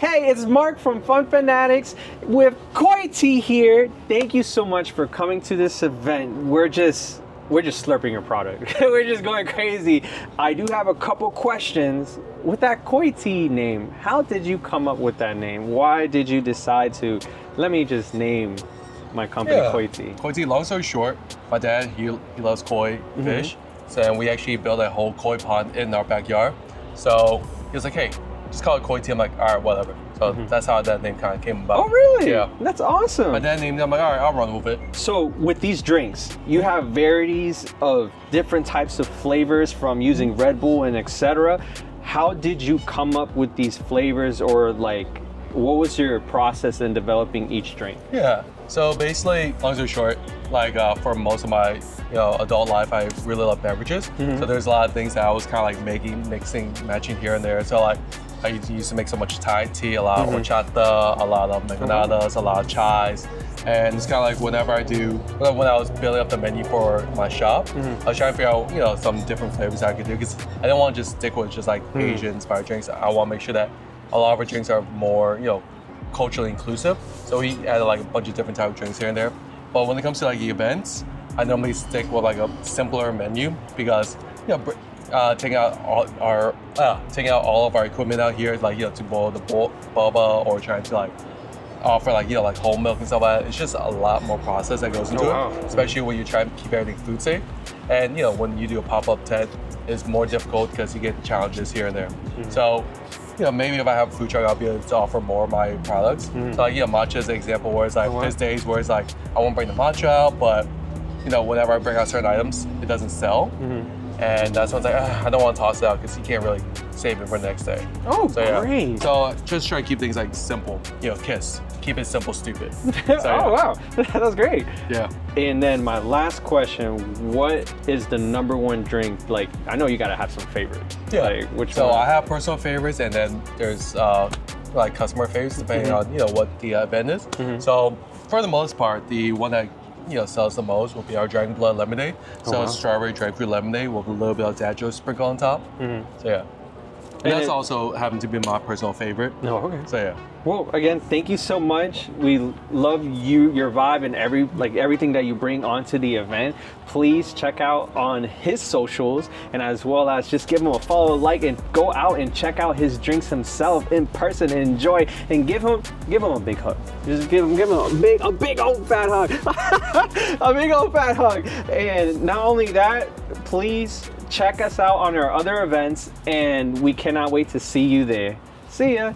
Hey, it's Mark from Fanatics with Koi Tea here. Thank you so much for coming to this event. We're just slurping your product. We're just going crazy. I do have a couple questions with that Koi Tea name. How did you come up with that name? Why did you decide to let me just name my company Koi Tea? Koi Tea, long story short, my dad, he loves koi fish. So we actually built a whole koi pond in our backyard. So he was like, hey, just call it Koi Tea. I'm like, all right, whatever. So that's how that name kind of came about. Oh, really? Yeah. That's awesome. My dad named it. I'm like, all right, I'll run with it. So with these drinks, you have varieties of different types of flavors from using Red Bull and etc. How did you come up with these flavors, or like, what was your process in developing each drink? Yeah. So basically, long story short, like for most of my adult life, I really love beverages. So there's a lot of things that I was kind of like mixing, matching here and there. So like I used to make so much Thai tea, a lot of horchata, a lot of mangonadas, a lot of chais. And it's kind of like whenever when I was building up the menu for my shop, I was trying to figure out, some different flavors I could do, because I didn't want to just stick with just like Asian inspired drinks. I want to make sure that a lot of our drinks are more, culturally inclusive. So we added like a bunch of different type of drinks here and there. But when it comes to like the events, I normally stick with like a simpler menu, because taking out all of our equipment out here, like to boil the boba, or trying to like offer like like whole milk and stuff like that. It's just a lot more process that goes into it, especially when you try to keep everything food safe. And when you do a pop-up tent, it's more difficult because you get challenges here and there. So maybe if I have a food truck, I'll be able to offer more of my products. So like matcha is an example where it's like there's days where it's like I won't bring the matcha out, but whenever I bring out certain items, it doesn't sell. And that's when it's like, I don't want to toss it out, because you can't really save it for the next day. Oh, so, great. Yeah. So just try to keep things like simple, KISS. Keep it simple, stupid. So, oh, wow. That's great. Yeah. And then my last question, what is the number one drink? Like, I know you got to have some favorites. Yeah. Like, which so one? I have personal favorites, and then there's like customer favorites, depending on, what the event is. So for the most part, the one that sells the most will be our Dragon Blood Lemonade. So it's strawberry dragon fruit lemonade with a little bit of dad sprinkle on top. So yeah. And that's also happened to be my personal favorite. No, okay. So yeah. Well, again, thank you so much. We love your vibe, and everything that you bring onto the event. Please check out on his socials, and as well as just give him a follow, like, and go out and check out his drinks himself in person and enjoy, and give him a big hug. Just give him a big old fat hug. A big old fat hug. And not only that, please check us out on our other events, and we cannot wait to see you there. See ya.